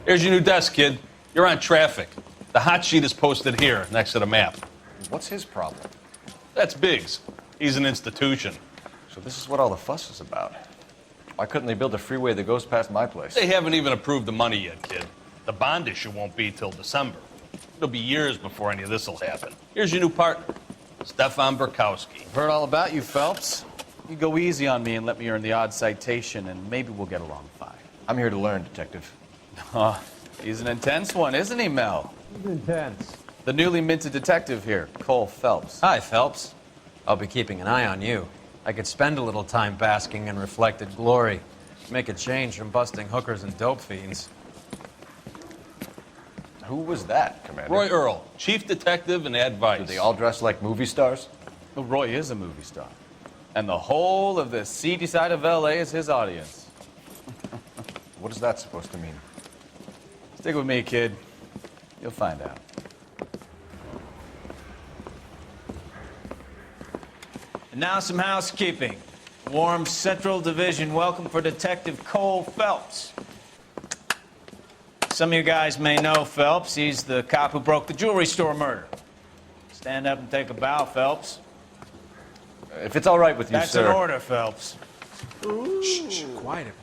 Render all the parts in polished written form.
Here's your new desk, kid. You're on traffic. The hot sheet is posted here, next to the map. What's his problem? That's Biggs. He's an institution. So this is what all the fuss is about. Why couldn't they build a freeway that goes past my place? They haven't even approved the money yet, kid. The bond issue won't be till December. It'll be years before any of this will happen. Here's your new partner, Stefan Burkowski. I've heard all about you, Phelps. You go easy on me and let me earn the odd citation, and maybe we'll get along fine. I'm here to learn, Detective. He's an intense one, isn't he, Mel? He's intense. The newly minted detective here, Cole Phelps. Hi, Phelps. I'll be keeping an eye on you. I could spend a little time basking in reflected glory. Make a change from busting hookers and dope fiends. Who was that, Commander? Roy Earl, chief detective and advice. Do they all dress like movie stars? Well, Roy is a movie star. And the whole of the seedy side of L.A. is his audience. What is that supposed to mean? Stick with me, kid. You'll find out. And now some housekeeping. Warm Central Division welcome for Detective Cole Phelps. Some of you guys may know Phelps. He's the cop who broke the jewelry store murder. Stand up and take a bow, Phelps. If it's all right with you, That's sir. an order, Phelps. Shh, quiet, everybody.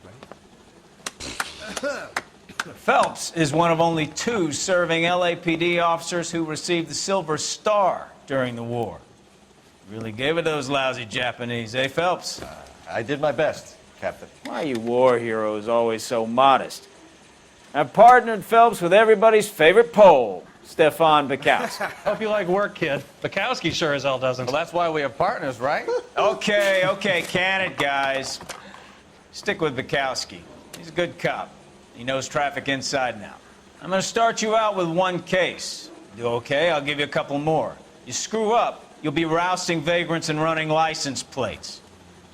Phelps is one of only 2 serving LAPD officers who received the Silver Star during the war. Really gave it those lousy Japanese, eh, Phelps? I did my best, Captain. Why are you war heroes always so modest? I've partnered Phelps with everybody's favorite Pole, Stefan Burkowski. Hope you like work, kid. Bukowski sure as hell doesn't. Well, that's why we have partners, right? Okay, can it, guys. Stick with Bukowski. He's a good cop. He knows traffic inside and out. I'm going to start you out with 1 case. Do okay? I'll give you a couple more. You screw up, you'll be rousting vagrants and running license plates.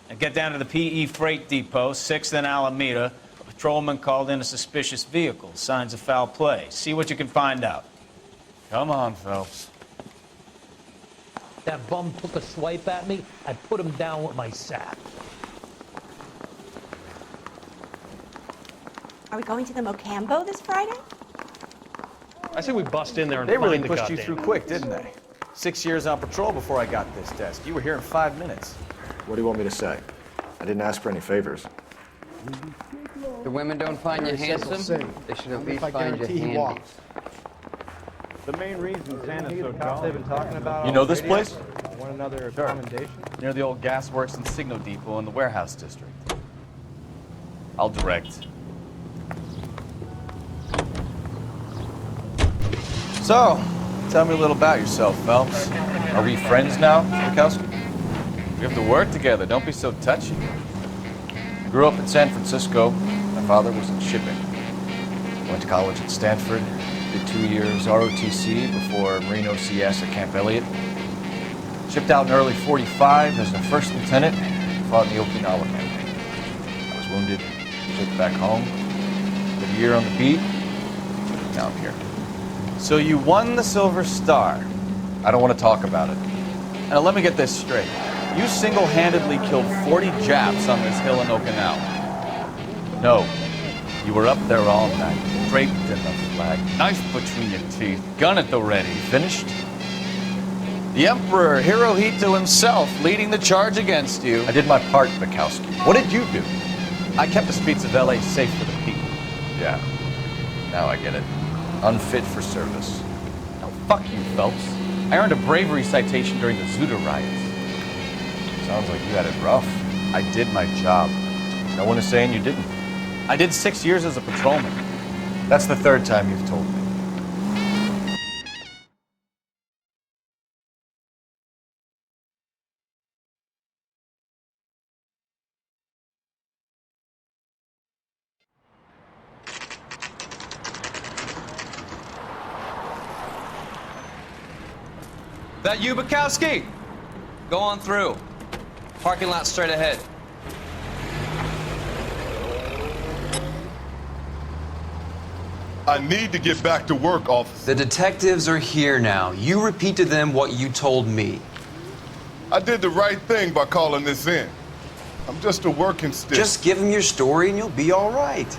Now get down to the PE Freight Depot, 6th and Alameda. A patrolman called in a suspicious vehicle. Signs of foul play. See what you can find out. Come on, Phelps. That bum took a swipe at me. I put him down with my sack. Are we going to the Mocambo this Friday? I say we bust in there and They really find the pushed you goddamn through quick, didn't they? 6 years on patrol before I got this desk. You were here in 5 minutes. What do you want me to say? I didn't ask for any favors. The women don't find you handsome, they should at least find you handy. The main reason Santa's so jolly. They've been talking about. You know this place? Want another commendation? Near the old gas works and signal depot in the warehouse district. I'll direct. So, tell me a little about yourself, Phelps. Are we friends now, Burkowski? We have to work together. Don't be so touchy. Grew up in San Francisco. My father was in shipping. Went to college at Stanford. Did 2 years ROTC before Marine OCS at Camp Elliott. Shipped out in early '45 as a first lieutenant. Fought in the Okinawa campaign. I was wounded. Shipped back home. Did a year on the beat. Now I'm here. So you won the Silver Star. I don't want to talk about it. Now let me get this straight. You single-handedly killed 40 Japs on this hill in Okinawa. No. You were up there all night, draped in the flag, knife between your teeth, gun at the ready. Finished? The Emperor Hirohito himself leading the charge against you. I did my part, Bukowski. What did you do? I kept the streets of L.A. safe for the people. Yeah. Now I get it. Unfit for service. Now, fuck you, Phelps. I earned a bravery citation during the Zuda riots. Sounds like you had it rough. I did my job. No one is saying you didn't. I did 6 years as a patrolman. That's the 3rd time you've told me. That you, Bukowski? Go on through. Parking lot straight ahead. I need to get back to work, officer. The detectives are here now. You repeat to them what you told me. I did the right thing by calling this in. I'm just a working stick. Just give them your story and you'll be all right.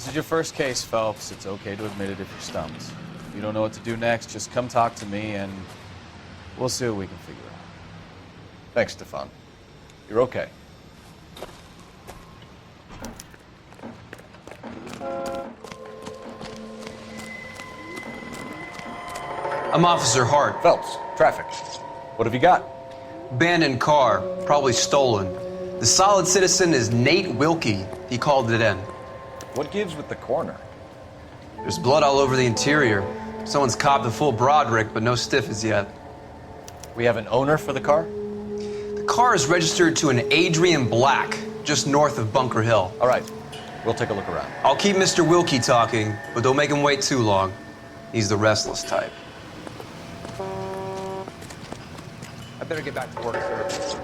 This is your first case, Phelps. It's okay to admit it if you're stumped. If you don't know what to do next, just come talk to me and we'll see what we can figure out. Thanks, Stefan. You're okay. I'm Officer Hart. Phelps, traffic. What have you got? Abandoned car, probably stolen. The solid citizen is Nate Wilkie. He called it in. What gives with the coroner? There's blood all over the interior. Someone's copped a full Broderick, but no stiff as yet. We have an owner for the car? The car is registered to an Adrian Black, just north of Bunker Hill. All right, we'll take a look around. I'll keep Mr. Wilkie talking, but don't make him wait too long. He's the restless type. I better get back to work, sir.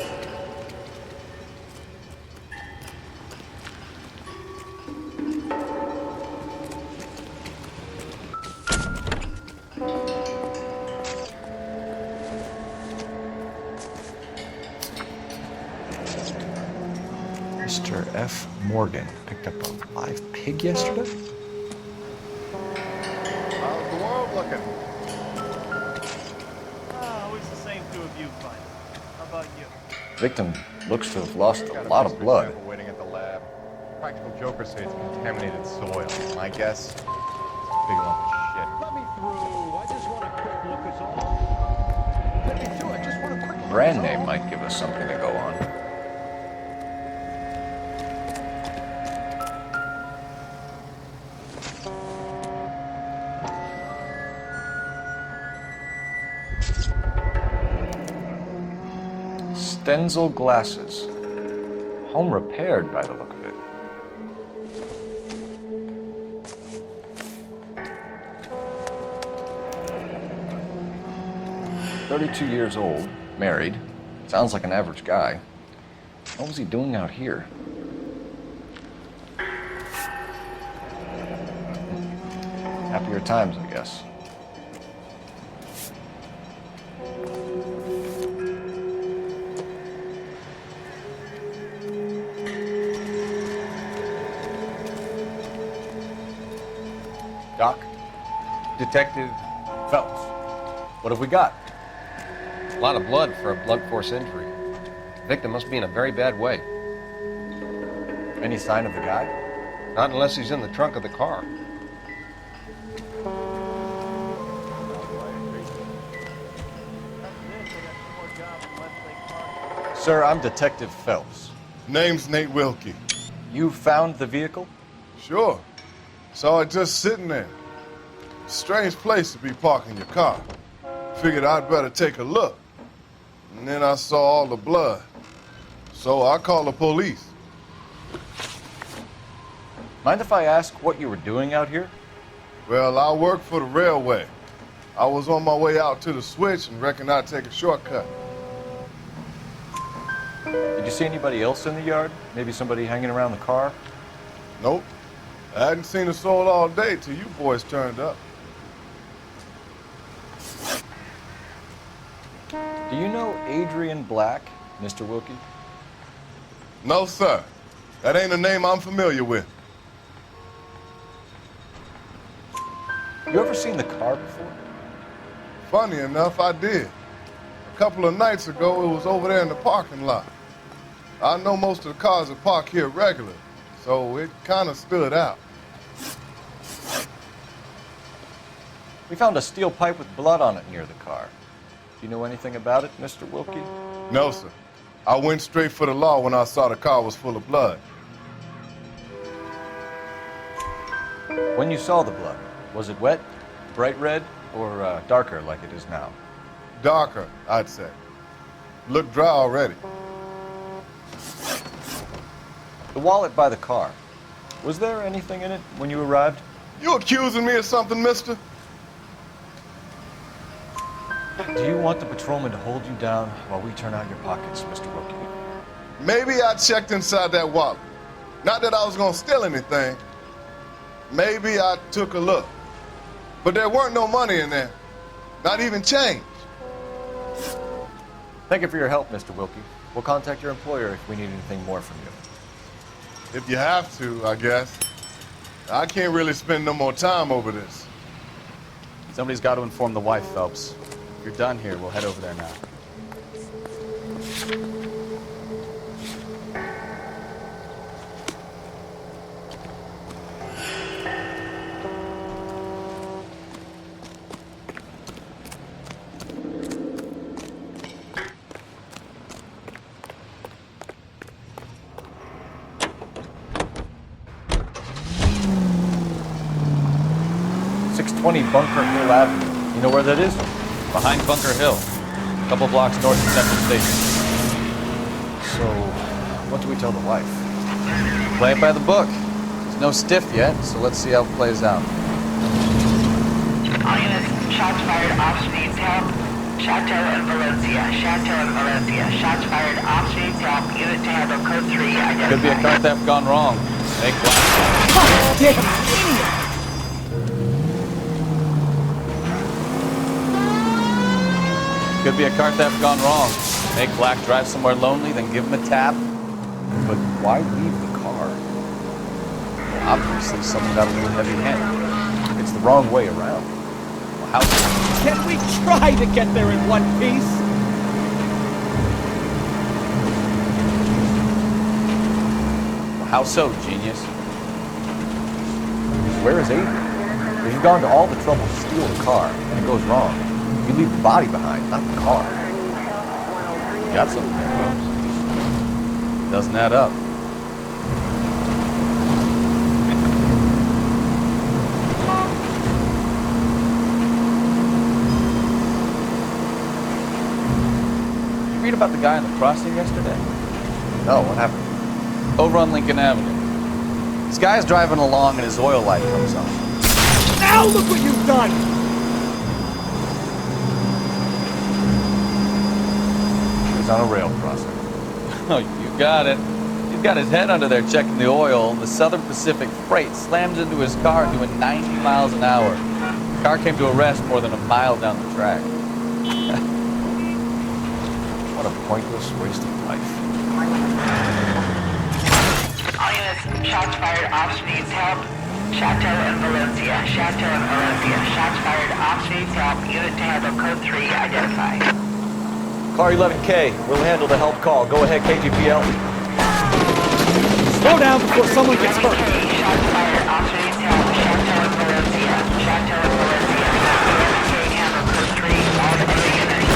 Mr. F. Morgan picked up a live pig yesterday? How's the world looking? Always the same two of you fight. How about you? Victim looks to have lost a lot of blood. Waiting at the lab. Practical jokers say it's contaminated soil. My guess, it's a big lump of shit. Let me through. I just want a quick look is all. Let me through. I just want a quick look. Brand name might give us something to go on. Stenzel glasses. Home repaired by the look of it. "32 years old, married. Sounds like an average guy. What was he doing out here?" Happier times, I guess. Doc? Detective Phelps. What have we got? a lot of blood for a blunt force injury. The victim must be in a very bad way. Any sign of the guy? Not unless he's in the trunk of the car. Sir, I'm Detective Phelps. Name's Nate Wilkie. You found the vehicle? Sure. Saw it just sitting there. Strange place to be parking your car. Figured I'd better take a look. And then I saw all the blood. So I called the police. Mind if I ask what you were doing out here? Well, I work for the railway. I was on my way out to the switch and reckoned I'd take a shortcut. Did you see anybody else in the yard? Maybe somebody hanging around the car? Nope. I hadn't seen a soul all day till you boys turned up. Do you know Adrian Black, Mr. Wilkie? No, sir. That ain't a name I'm familiar with. You ever seen the car before? Funny enough, I did. A couple of nights ago, it was over there in the parking lot. I know most of the cars are parked here regularly, so it kind of stood out. We found a steel pipe with blood on it near the car. Do you know anything about it, Mr. Wilkie? No, sir. I went straight for the law when I saw the car was full of blood. When you saw the blood, was it wet, bright red, or darker like it is now? Darker, I'd say. Looked dry already. The wallet by the car. Was there anything in it when you arrived? You accusing me of something, mister? Do you want the patrolman to hold you down while we turn out your pockets, Mr. Wilkie? Maybe I checked inside that wallet. Not that I was gonna steal anything. Maybe I took a look. But there weren't no money in there. Not even change. Thank you for your help, Mr. Wilkie. We'll contact your employer if we need anything more from you. If you have to, I guess. I can't really spend no more time over this. Somebody's got to inform the wife, Phelps. If you're done here, we'll head over there now. Bunker Hill Avenue. You know where that is? Behind Bunker Hill, a couple blocks north of Central Station. So, what do we tell the wife? Play it by the book. There's no stiff yet, so let's see how it plays out. All units, shots fired off streets, help. Chateau and Valencia, Chateau and Valencia. Shots fired off streets, help. Unit to handle code 3, identified. Could be a car theft gone wrong. Make black. Oh, damn. Could be a car theft gone wrong. Make Black drive somewhere lonely, then give him a tap. But why leave the car? Well, obviously, someone got a little heavy-handed. It's the wrong way around. Well, how? Can we try to get there in one piece? Well, how so, genius? Where is Adrian? If you've gone to all the trouble to steal the car, and it goes wrong, you leave the body behind, not the car. You got something there, Phelps. Doesn't add up. You read about the guy in the crossing yesterday? No, what happened? Over on Lincoln Avenue. This guy's driving along and his oil light comes on. Now look what you've done! On a rail crossing. Oh, you got it. He's got his head under there checking the oil. The Southern Pacific freight slams into his car doing 90 miles an hour. The car came to a rest more than a mile down the track. What a pointless waste of life. All units, shots fired off streets, help. Chateau and Valencia, Chateau and Valencia. Shots fired off streets, help. Unit to handle code 3, identified. Car 11K, we'll handle the help call. Go ahead, KGPL. Slow down before someone gets hurt. Shots fired off streets, help. Chateau and Valencia, Chateau and Valencia. Unit handle code 3, all other units.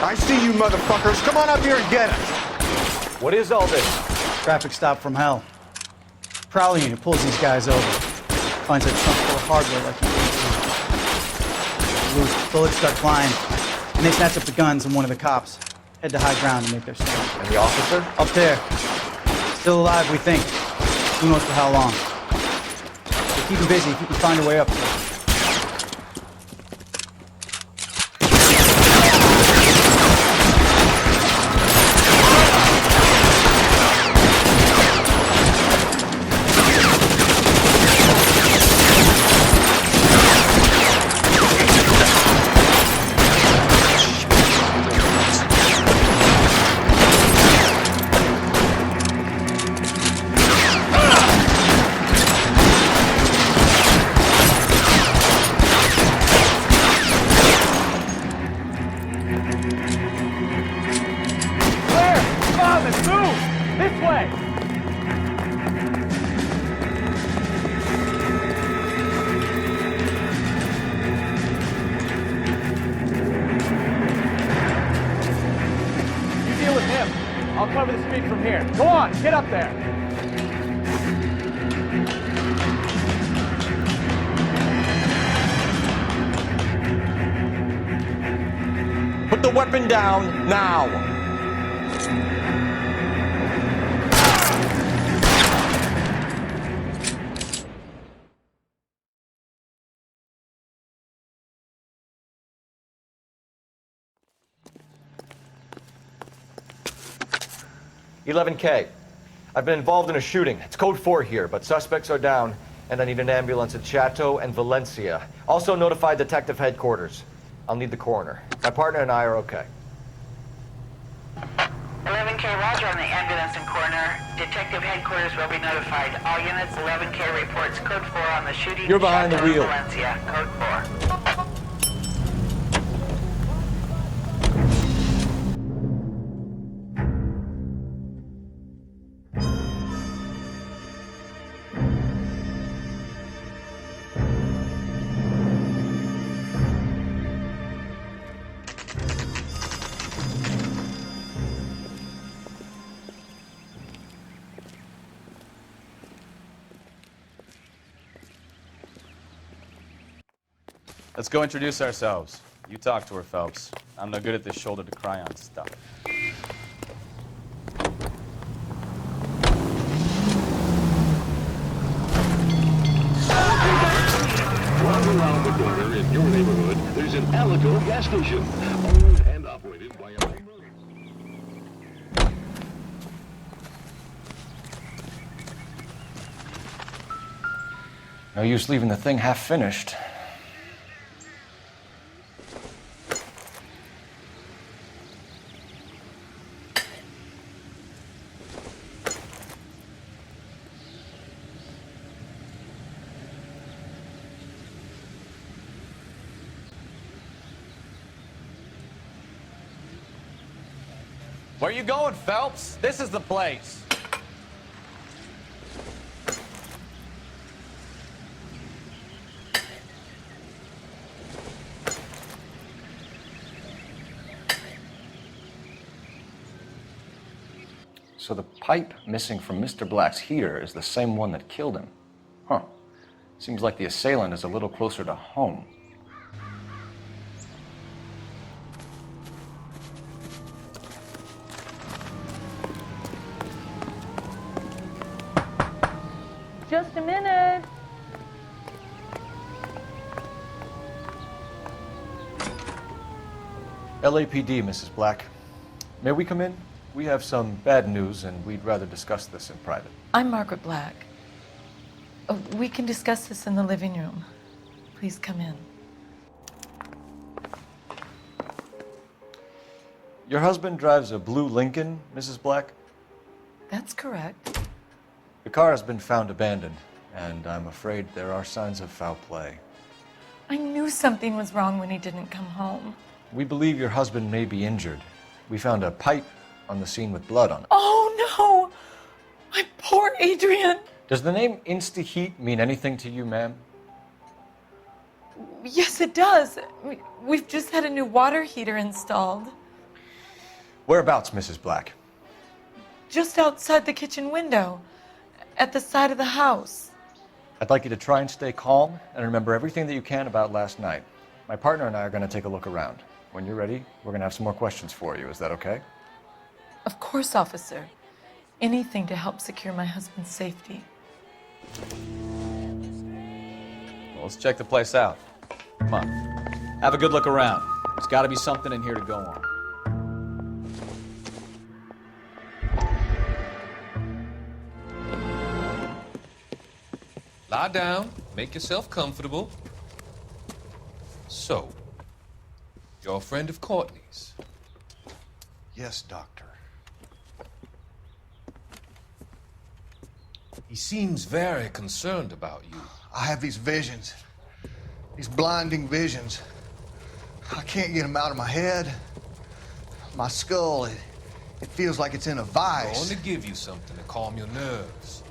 I see you motherfuckers. Come on up here and get us. What is all this? Traffic stop from hell. Prowling unit pulls these guys over. Finds a trunk full of hardware like you loose. Bullets start flying. And they snatch up the guns and one of the cops. Head to high ground and make their stand. And the officer? Up there. Still alive, we think. Who knows for how long. So keep him busy if you can find a way up there. I'll cover the street from here. Go on, get up there. Put the weapon down now. 11K. I've been involved in a shooting. It's code 4 here, but suspects are down, and I need an ambulance at Chateau and Valencia. Also notify detective headquarters. I'll need the coroner. My partner and I are okay. Roger on the ambulance and coroner. Detective headquarters will be notified. All units, 11K reports. Code 4 on the shooting. You're behind the Chateau wheel. Valencia. Code 4. Let's go introduce ourselves. You talk to her, Phelps. I'm no good at this shoulder to cry on stuff. Right around the corner in your neighborhood, there's an Alico gas station, owned and operated by a... No use leaving the thing half finished. Where you going, Phelps? This is the place. So the pipe missing from Mr. Black's heater is the same one that killed him. Huh. Seems like the assailant is a little closer to home. Just a minute. LAPD, Mrs. Black. May we come in? We have some bad news, and we'd rather discuss this in private. I'm Margaret Black. We can discuss this in the living room. Please come in. Your husband drives a blue Lincoln, Mrs. Black? That's correct. The car has been found abandoned, and I'm afraid there are signs of foul play. I knew something was wrong when he didn't come home. We believe your husband may be injured. We found a pipe on the scene with blood on it. Oh, no! My poor Adrian! Does the name Insta-Heat mean anything to you, ma'am? Yes, it does. We've just had a new water heater installed. Whereabouts, Mrs. Black? Just outside the kitchen window, at the side of the house. I'd like you to try and stay calm and remember everything that you can about last night. My partner and I are going to take a look around. When you're ready, we're going to have some more questions for you. Is that okay? Of course, officer. Anything to help secure my husband's safety. Well, let's check the place out. Come on. Have a good look around. There's got to be something in here to go on. Lie down. Make yourself comfortable. So, you're a friend of Courtney's? Yes, Doctor. He seems very concerned about you. I have these visions, these blinding visions. I can't get them out of my head. My skull, it feels like it's in a I'm vice. going to give you something to calm your nerves.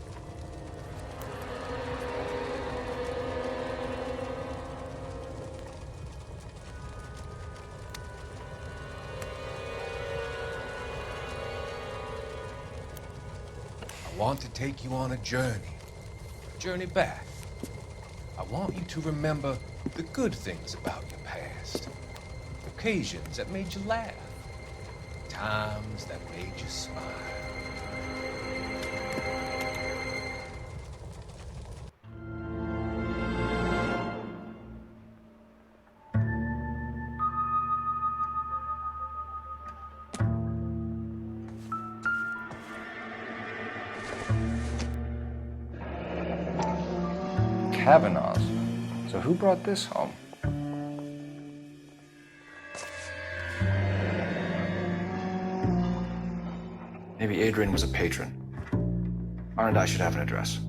I want to take you on a journey back. I want you to remember the good things about your past, occasions that made you laugh, times that made you smile. Kavanaugh's. So who brought this home? Maybe Adrian was a patron. R&I should have an address.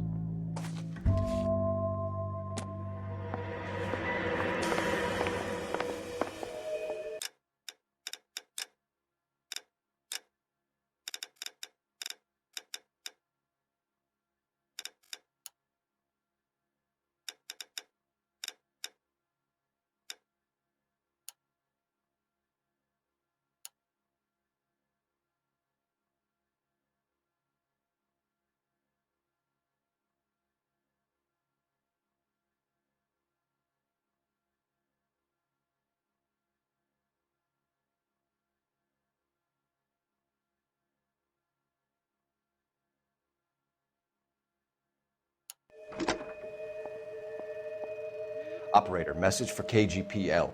Operator, message for KGPL.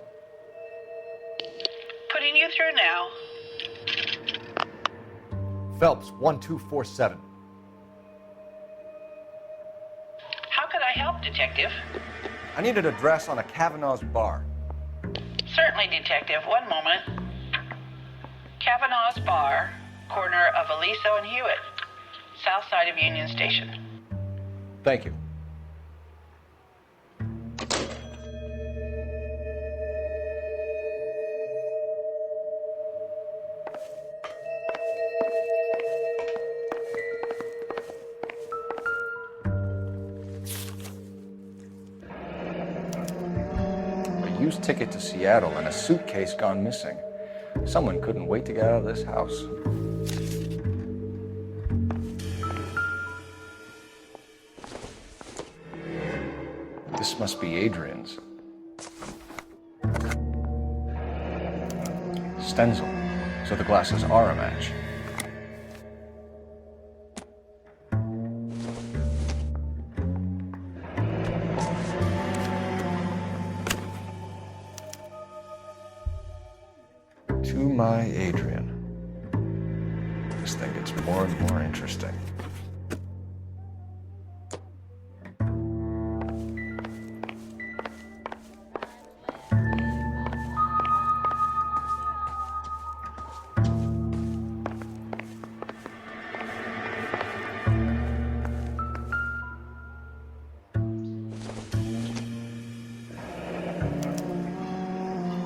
Putting you through now. Phelps, 1247. How could I help, Detective? I need an address on a Kavanaugh's bar. Certainly, Detective. One moment. Kavanaugh's Bar, corner of Aliso and Hewitt, south side of Union Station. Thank you. A used ticket to Seattle and a suitcase gone missing. Someone couldn't wait to get out of this house. This must be Adrian's. Stenzel. So the glasses are a match. To my Adrian. This thing gets more and more interesting.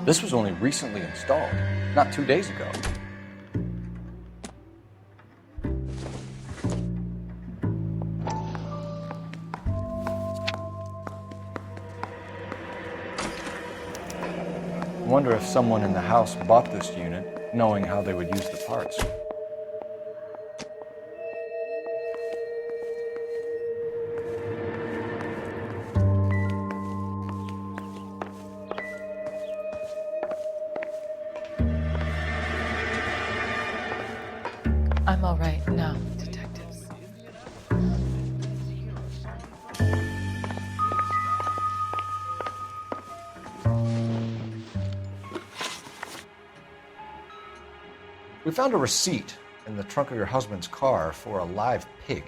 This was only recently installed, not 2 days ago. I wonder if someone in the house bought this unit, knowing how they would use the parts. I'm all right now, detectives. We found a receipt in the trunk of your husband's car for a live pig.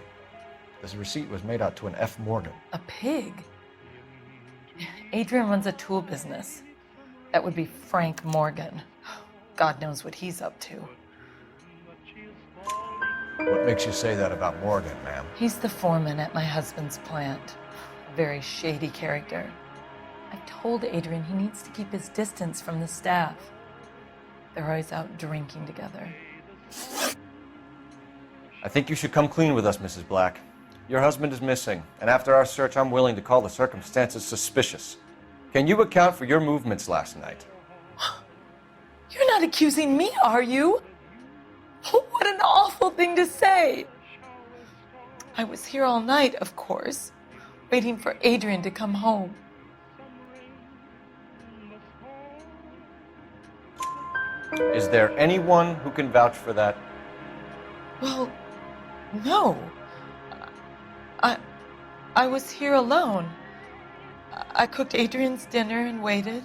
This receipt was made out to an F. Morgan. A pig? Adrian runs a tool business. That would be Frank Morgan. God knows what he's up to. What makes you say that about Morgan, ma'am? He's the foreman at my husband's plant. A very shady character. I've told Adrian he needs to keep his distance from the staff. They're always out drinking together. I think you should come clean with us, Mrs. Black. Your husband is missing, and after our search, I'm willing to call the circumstances suspicious. Can you account for your movements last night? You're not accusing me, are you? What an awful thing to say. I was here all night, of course, waiting for Adrian to come home. Is there anyone who can vouch for that? Well, no. I was here alone. I cooked Adrian's dinner and waited,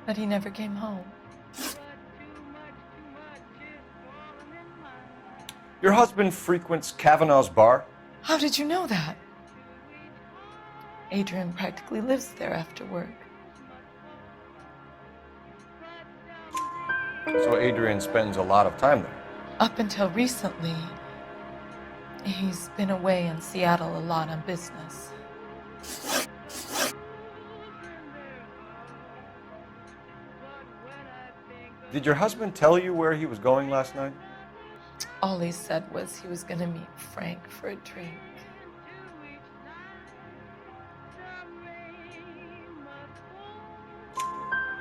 but he never came home. Your husband frequents Kavanaugh's bar? How did you know that? Adrian practically lives there after work. So Adrian spends a lot of time there. Up until recently, he's been away in Seattle a lot on business. Did your husband tell you where he was going last night? All he said was he was going to meet Frank for a drink.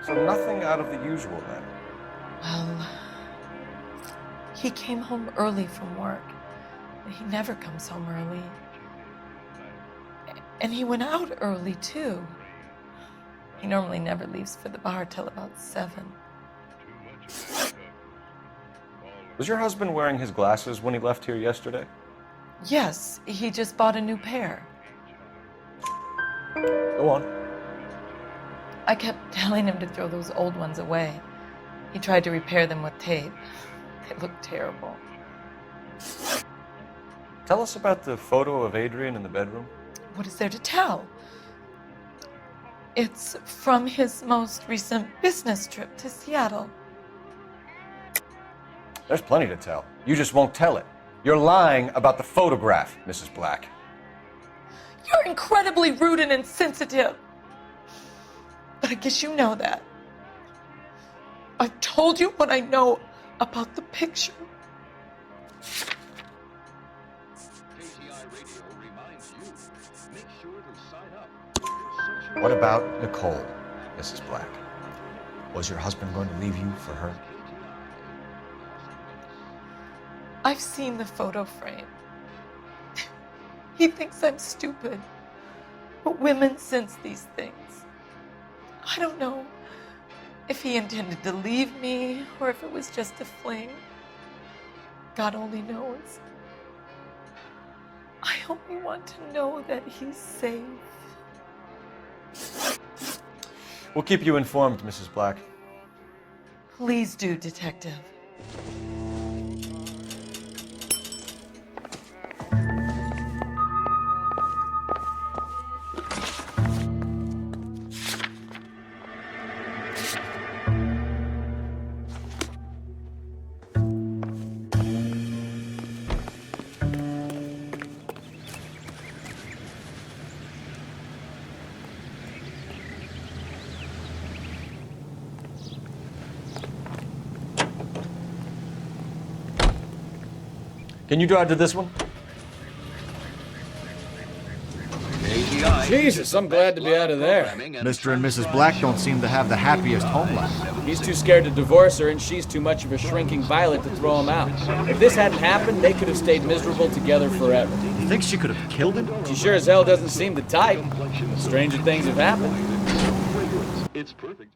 So nothing out of the usual then? Well, he came home early from work. He never comes home early. And he went out early, too. He normally never leaves for the bar till about 7. Was your husband wearing his glasses when he left here yesterday? Yes, he just bought a new pair. Go on. I kept telling him to throw those old ones away. He tried to repair them with tape. They looked terrible. Tell us about the photo of Adrian in the bedroom. What is there to tell? It's from his most recent business trip to Seattle. There's plenty to tell. You just won't tell it. You're lying about the photograph, Mrs. Black. You're incredibly rude and insensitive. But I guess you know that. I've told you what I know about the picture. What about Nicole, Mrs. Black? Was your husband going to leave you for her? I've seen the photo frame. He thinks I'm stupid. But women sense these things. I don't know if he intended to leave me or if it was just a fling. God only knows. I only want to know that he's safe. We'll keep you informed, Mrs. Black. Please do, Detective. Can you drive to this one? Jesus, I'm glad to be out of there. Mr. and Mrs. Black don't seem to have the happiest home life. He's too scared to divorce her, and she's too much of a shrinking violet to throw him out. If this hadn't happened, they could have stayed miserable together forever. You think she could have killed him? She sure as hell doesn't seem the type. Stranger things have happened. It's perfect.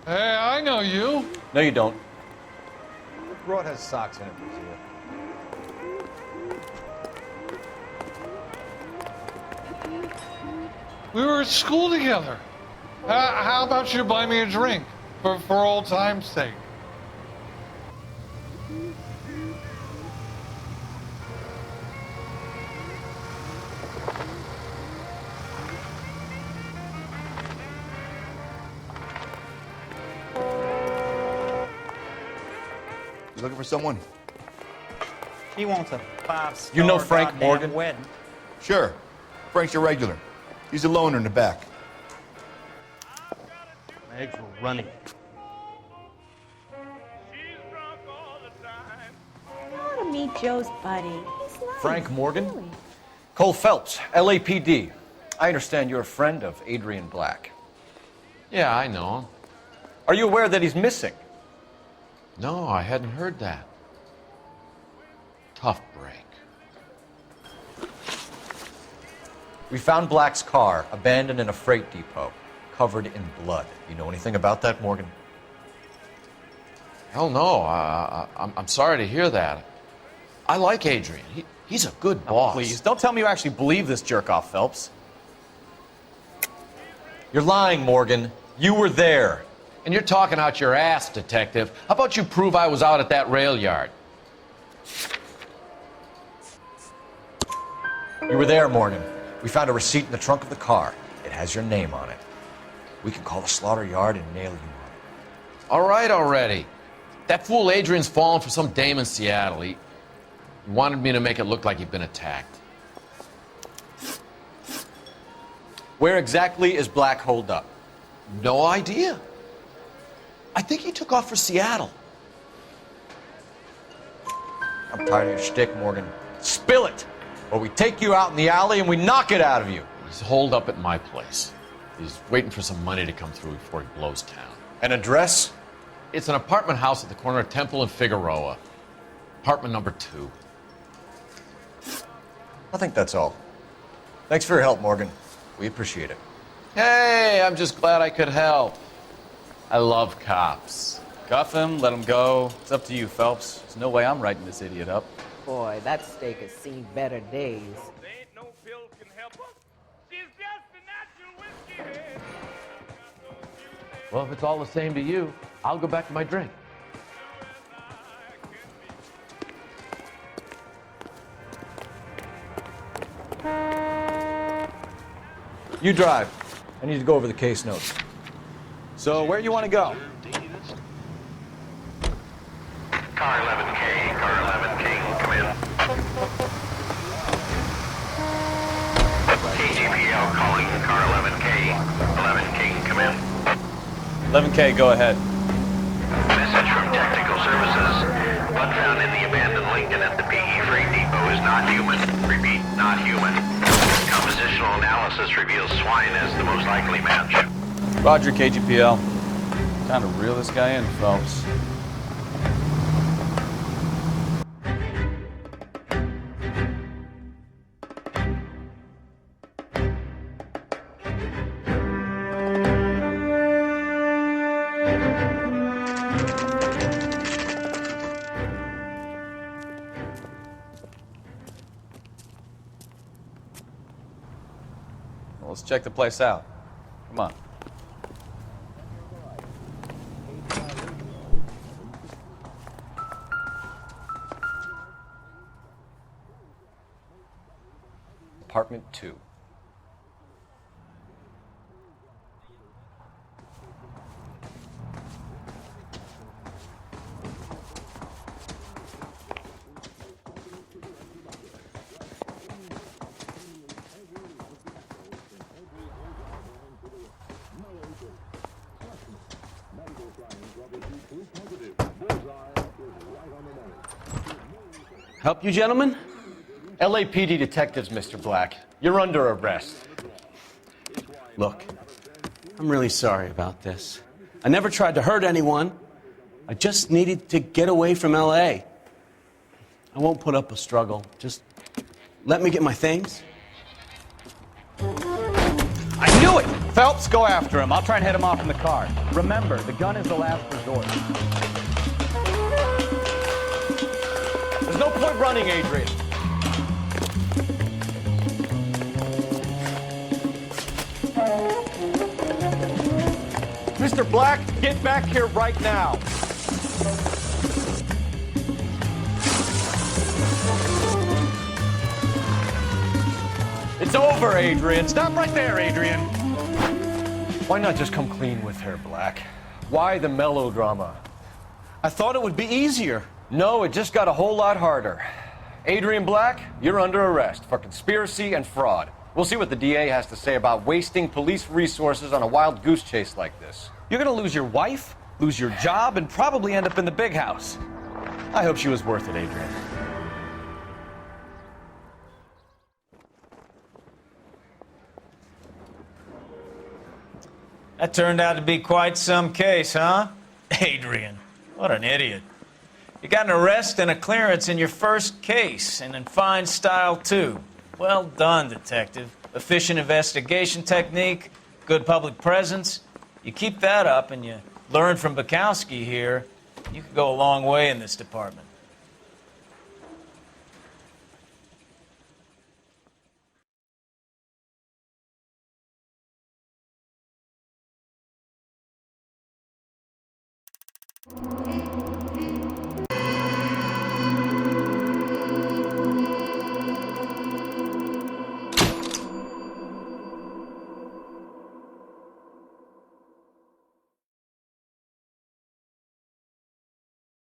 Hey, I know you. No, you don't. Broad has socks in it for you. We were at school together. How about you buy me a drink for old time's sake? You looking for someone? He wants a 5-star You know Frank goddamn Morgan? wedding. Sure. Frank's your regular. He's a loner in the back. My eggs were running. You ought to meet Joe's buddy. He's nice. Frank Morgan? Really. Cole Phelps, LAPD. I understand you're a friend of Adrian Black. Yeah, I know him. Are you aware that he's missing? No, I hadn't heard that. Tough break. We found Black's car abandoned in a freight depot, covered in blood. You know anything about that, Morgan? Hell no. I'm sorry to hear that. I like Adrian. He's a good boss. Please, don't tell me you actually believe this jerk-off, Phelps. You're lying, Morgan. You were there. And you're talking out your ass, detective. How about you prove I was out at that rail yard? You were there, Morgan. We found a receipt in the trunk of the car. It has your name on it. We can call the slaughter yard and nail you on it. All right already. That fool Adrian's fallen for some dame in Seattle. He wanted me to make it look like he'd been attacked. Where exactly is Black holed up? No idea. I think he took off for Seattle. I'm tired of your shtick, Morgan. Spill it! Or we take you out in the alley and we knock it out of you. He's holed up at my place. He's waiting for some money to come through before he blows town. An address? It's an apartment house at the corner of Temple and Figueroa. Apartment number 2. I think that's all. Thanks for your help, Morgan. We appreciate it. Hey, I'm just glad I could help. I love cops. Cuff him, let him go. It's up to you, Phelps. There's no way I'm writing this idiot up. Boy, that steak has seen better days. Well, if it's all the same to you, I'll go back to my drink. You drive. I need to go over the case notes. So, where you want to go? Car 11K, come in. KGPL calling car 11K. 11K, come in. 11K, go ahead. Message from Technical Services. Blood found in the abandoned Lincoln at the PE Freight Depot is not human. Repeat, not human. Compositional analysis reveals swine as the most likely match. Roger, KGPL. Time to reel this guy in, Phelps. Well, let's check the place out. Come on. Apartment 2. Help you, gentlemen? LAPD detectives, Mr. Black. You're under arrest. Look, I'm really sorry about this. I never tried to hurt anyone. I just needed to get away from LA. I won't put up a struggle. Just let me get my things. I knew it! Phelps, go after him. I'll try and head him off in the car. Remember, the gun is the last resort. There's no point running, Adrian. Mr. Black, get back here right now. It's over, Adrian. Stop right there, Adrian. Why not just come clean with her, Black? Why the melodrama? I thought it would be easier. No, it just got a whole lot harder. Adrian Black, you're under arrest for conspiracy and fraud. We'll see what the DA has to say about wasting police resources on a wild goose chase like this. You're gonna lose your wife, lose your job, and probably end up in the big house. I hope she was worth it, Adrian. That turned out to be quite some case, huh? Adrian, what an idiot. You got an arrest and a clearance in your first case, and in fine style, too. Well done, detective. Efficient investigation technique, good public presence. You keep that up and you learn from Bukowski here, you could go a long way in this department.